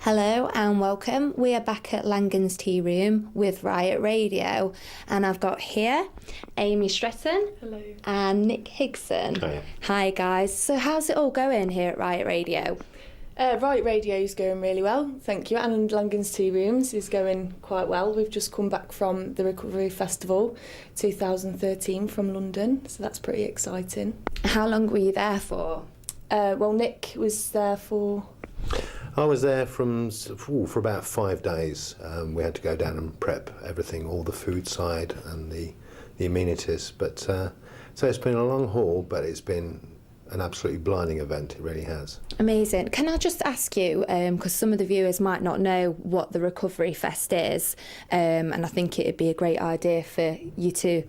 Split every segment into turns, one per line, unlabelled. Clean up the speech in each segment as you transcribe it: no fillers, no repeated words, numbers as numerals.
Hello and welcome. We are back at Langan's Tea Room with RIOT Radio, and I've got here Amy Stretton.
Hello.
And Nick Higson.
Hiya.
Hi guys. So how's it all going here at RIOT Radio?
RIOT Radio is going really well, thank you, and Langan's Tea Rooms is going quite well. We've just come back from the Recovery Festival 2013 from London, so that's pretty exciting.
How long were you there for?
Well, Nick was there for...
I was there for about 5 days. We had to go down and prep everything, all the food side and the amenities. But so it's been a long haul, but it's been an absolutely blinding event. It really has.
Amazing. Can I just ask you, because some of the viewers might not know what the Recovery Fest is, and I think it'd be a great idea for you to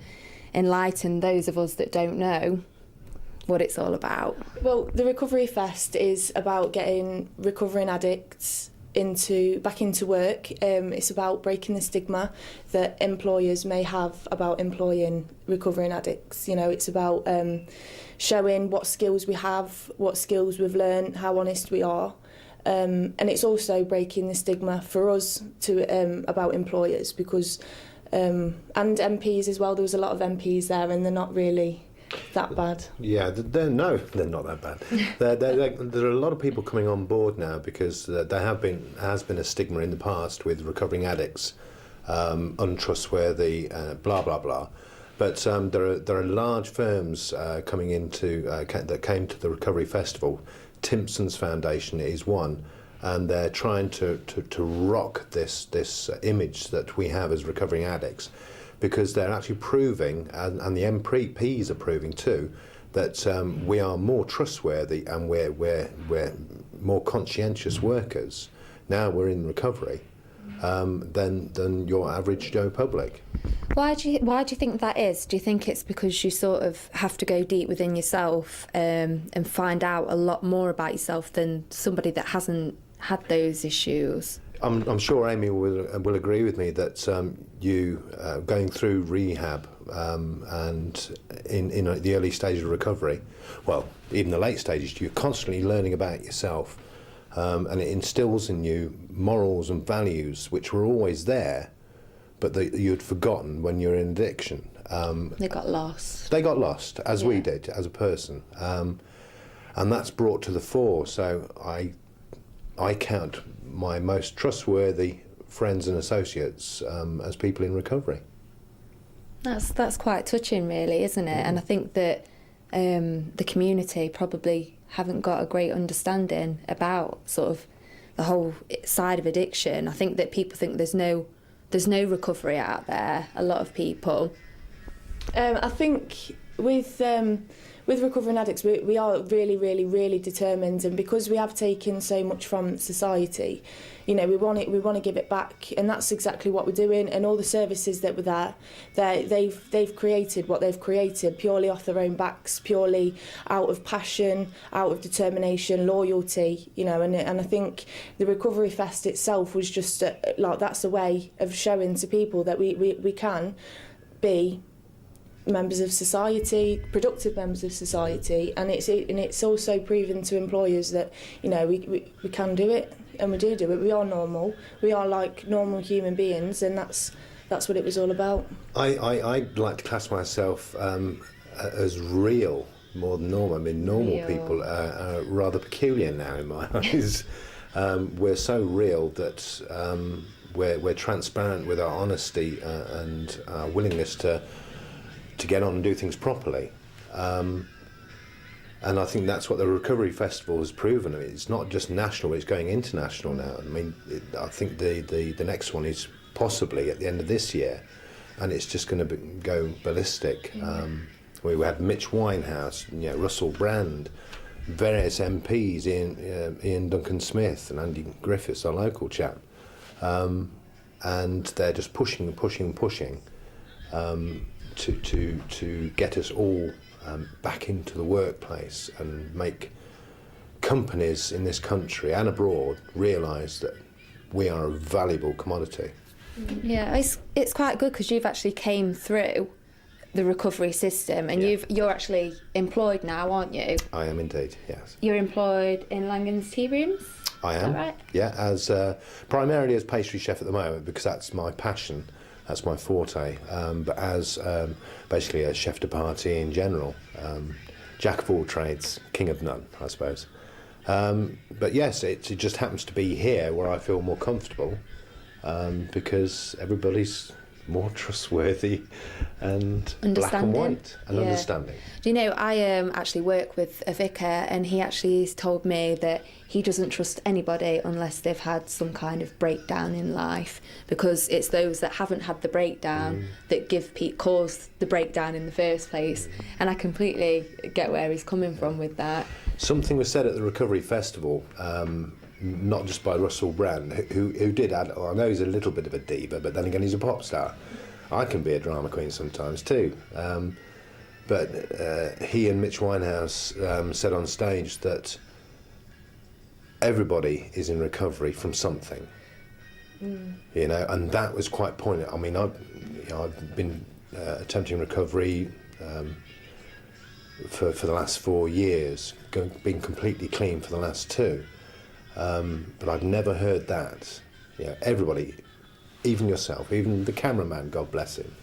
enlighten those of us that don't know what it's all about.
Well, the Recovery Fest is about getting recovering addicts back into work. It's about breaking the stigma that employers may have about employing recovering addicts. You know, it's about showing what skills we have, what skills we've learned, how honest we are. And it's also breaking the stigma for us about employers, because and MPs as well. There was a lot of MPs there, and they're not really that bad.
Yeah, they're not that bad. There are a lot of people coming on board now because there has been a stigma in the past with recovering addicts, untrustworthy, blah blah blah. But there are large firms coming into that came to the Recovery Festival. Timpson's Foundation is one, and they're trying to rock this image that we have as recovering addicts, because they're actually proving, and the MPs are proving too, that we are more trustworthy and we're more conscientious workers. Now we're in recovery than your average Joe public.
Why do you think that is? Do you think it's because you sort of have to go deep within yourself and find out a lot more about yourself than somebody that hasn't had those issues?
I'm sure Amy will agree with me that you going through rehab and in the early stages of recovery, well, even the late stages, you're constantly learning about yourself, and it instills in you morals and values which were always there, but that you'd forgotten when you're in addiction.
They got lost.
They got lost, as we did, as a person, and that's brought to the fore. So I count my most trustworthy friends and associates as people in recovery.
That's quite touching, really, isn't it? And I think that the community probably haven't got a great understanding about sort of the whole side of addiction. I think that people think there's no recovery out there. A lot of people.
I think with recovering addicts, we are really, really, really determined, and because we have taken so much from society, you know, we want to give it back, and that's exactly what we're doing. And all the services that were there, they've created what they've created purely off their own backs, purely out of passion, out of determination, loyalty, you know. And I think the Recovery Fest itself was just that's a way of showing to people that we can be members of society, productive members of society, and it's also proven to employers that, you know, we can do it, and we do it. We are normal. We are like normal human beings, and that's what it was all about.
I like to class myself as real more than normal. I mean, normal people are rather peculiar now in my eyes. We're so real that we're transparent with our honesty and our willingness to get on and do things properly. And I think that's what the Recovery Festival has proven. I mean, it's not just national, it's going international now. I mean, I think the next one is possibly at the end of this year, and it's just going to go ballistic. We had Mitch Winehouse, you know, Russell Brand, various MPs, Ian Duncan Smith and Andy Griffiths, our local chap, and they're just pushing to get us all back into the workplace and make companies in this country and abroad realise that we are a valuable commodity.
Yeah, it's quite good because you've actually came through the recovery system, and you're actually employed now, aren't you?
I am indeed, yes.
You're employed in Langan's Tea Rooms?
I am.
Is that right?
Yeah, as primarily as pastry chef at the moment, because that's my passion, that's my forte. But as basically a chef de partie in general, jack of all trades, king of none, I suppose. But yes, it just happens to be here where I feel more comfortable, because everybody's more trustworthy and black and white and understanding.
Do you know, I actually work with a vicar, and he actually has told me that he doesn't trust anybody unless they've had some kind of breakdown in life, because it's those that haven't had the breakdown that cause the breakdown in the first place. And I completely get where he's coming from with that.
Something was said at the Recovery Festival, not just by Russell Brand, who did add, I know he's a little bit of a diva, but then again he's a pop star. I can be a drama queen sometimes too. But he and Mitch Winehouse said on stage that everybody is in recovery from something. You know, and that was quite poignant. I mean, I've been attempting recovery for the last 4 years, being completely clean for the last 2. But I've never heard that. You know, everybody, even yourself, even the cameraman, God bless him,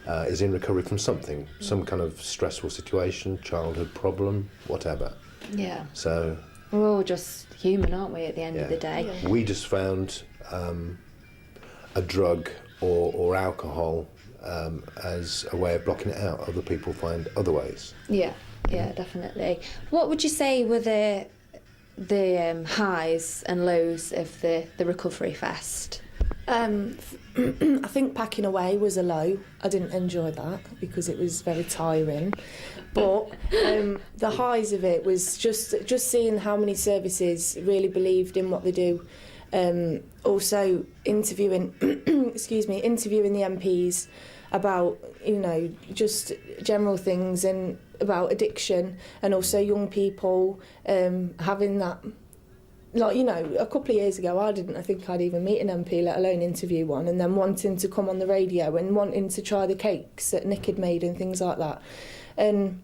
is in recovery from something, some kind of stressful situation, childhood problem, whatever.
Yeah.
So
we're all just human, aren't we, at the end of the day?
Yeah.
we just found a drug or alcohol as a way of blocking it out. Other people find other ways.
Yeah, definitely. What would you say were the highs and lows of the Recovery Fest?
I think packing away was a low. I didn't enjoy that because it was very tiring. But the highs of it was just seeing how many services really believed in what they do. Also interviewing, interviewing the MPs about, you know, just general things and about addiction, and also young people having that. Like, you know, a couple of years ago, I think I'd even meet an MP, let alone interview one, and then wanting to come on the radio and wanting to try the cakes that Nick had made and things like that. And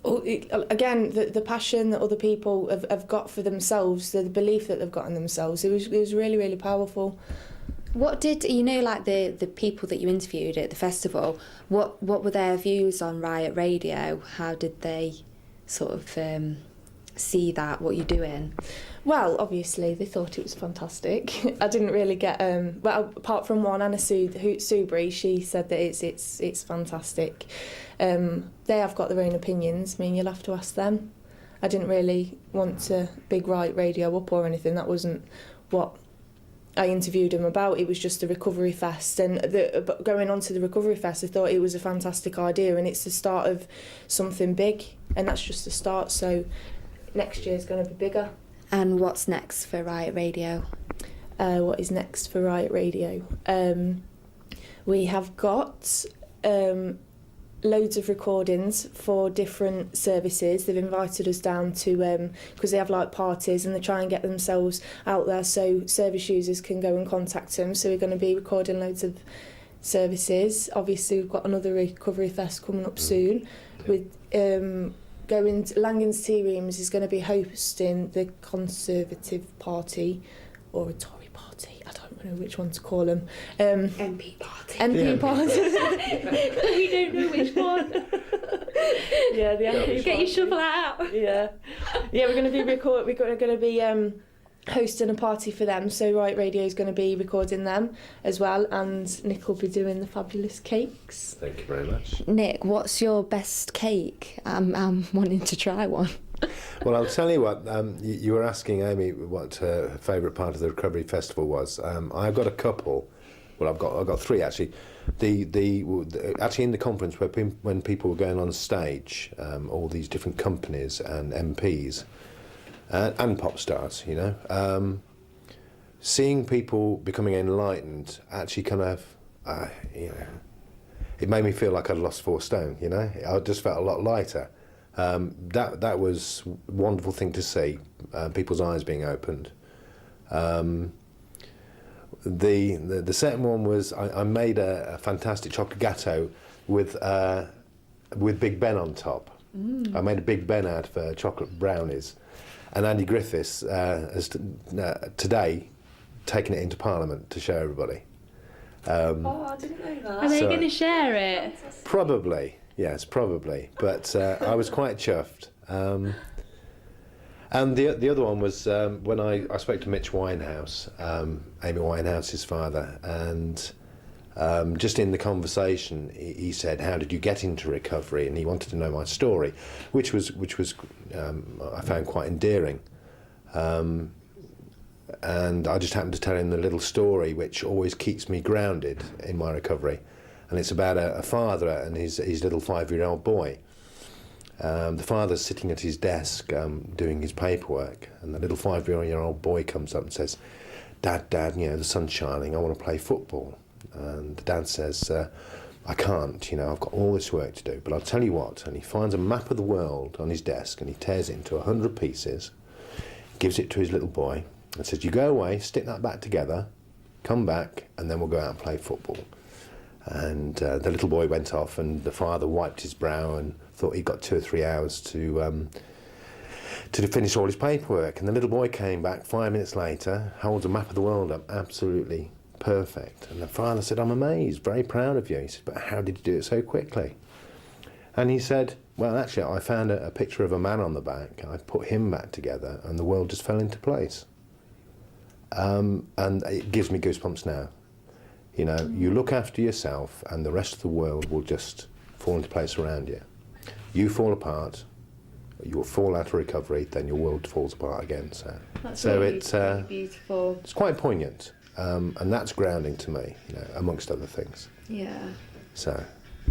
again, the passion that other people have got for themselves, the belief that they've got in themselves, it was really, really powerful.
What did, you know, like the people that you interviewed at the festival, what were their views on Riot Radio? How did they sort of see that, what you're doing?
Well, obviously, they thought it was fantastic. I didn't really get... well, apart from one, Anna Subri, she said that it's fantastic. They have got their own opinions. I mean, you'll have to ask them. I didn't really want to big Riot Radio up or anything. That wasn't what I interviewed them about. It was just a Recovery Fest. And going on to the Recovery Fest, I thought it was a fantastic idea, and it's the start of something big, and that's just the start. So next year's going to be bigger.
And what's next for Riot Radio?
What is next for Riot Radio? We have got loads of recordings for different services. They've invited us down to, because they have like parties and they try and get themselves out there so service users can go and contact them. So we're going to be recording loads of services. Obviously, we've got another Recovery Fest coming up soon. With going to Langan's Tea Rooms is going to be hosting the Conservative Party or a Tory party. I don't know which one to call them.
MP Party.
MP Party.
We don't know which one.
Yeah, the MP Party.
Get your shovel out.
Yeah, we're going to be We're going to be hosting a party for them. So Riot Radio is going to be recording them as well, and Nick will be doing the fabulous cakes.
Thank you very much.
Nick, what's your best cake? I'm wanting to try one.
Well, I'll tell you what, you were asking Amy what her favourite part of the Recovery Festival was. I've got a couple. Well, I've got 3 actually. Actually in the conference when people were going on stage, all these different companies and MPs and pop stars, you know, seeing people becoming enlightened actually kind of, you know, it made me feel like I'd lost 4 stone. You know, I just felt a lot lighter. That was a wonderful thing to see, people's eyes being opened. The second one was I made a fantastic chocolate gâteau with Big Ben on top. I made a Big Ben out of chocolate brownies. And Andy Griffiths has today taken it into Parliament to show everybody.
Oh, I didn't know that.
Are they going to share it?
Probably, yes, probably. But I was quite chuffed. And the other one was when I spoke to Mitch Winehouse, Amy Winehouse's father, and just in the conversation he said, "How did you get into recovery?" And he wanted to know my story, which was I found quite endearing. And I just happened to tell him the little story which always keeps me grounded in my recovery, and it's about a father and his little 5-year-old boy. The father's sitting at his desk doing his paperwork, and the little 5-year-old boy comes up and says, Dad, the sun's shining, I want to play football." And the dad says, "I can't, I've got all this work to do, but I'll tell you what." And he finds a map of the world on his desk and he tears it into 100 pieces, gives it to his little boy and says, "You go away, stick that back together, come back, and then we'll go out and play football." And the little boy went off, and the father wiped his brow and thought he'd got 2 or 3 hours to finish all his paperwork. And the little boy came back 5 minutes later, holds a map of the world up, absolutely perfect. And the father said, "I'm amazed, very proud of you." He said, "But how did you do it so quickly?" And he said, "Well, actually, I found a picture of a man on the back, and I put him back together, and the world just fell into place." And it gives me goosebumps now. You look after yourself and the rest of the world will just fall into place around you. You fall apart, you will fall out of recovery, then your world falls apart again.
That's
really
really beautiful.
It's quite poignant, and that's grounding to me, amongst other things.
Yeah.
So.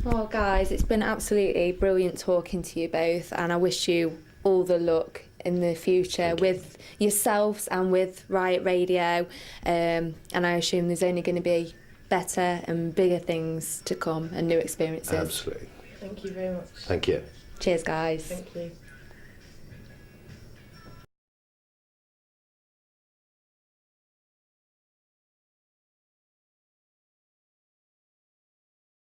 Well, guys, it's been absolutely brilliant talking to you both, and I wish you all the luck in the future with yourselves and with Riot Radio, and I assume there's only going to be better and bigger things to come and new experiences.
Absolutely.
Thank you very much.
Thank you.
Cheers, guys.
Thank you.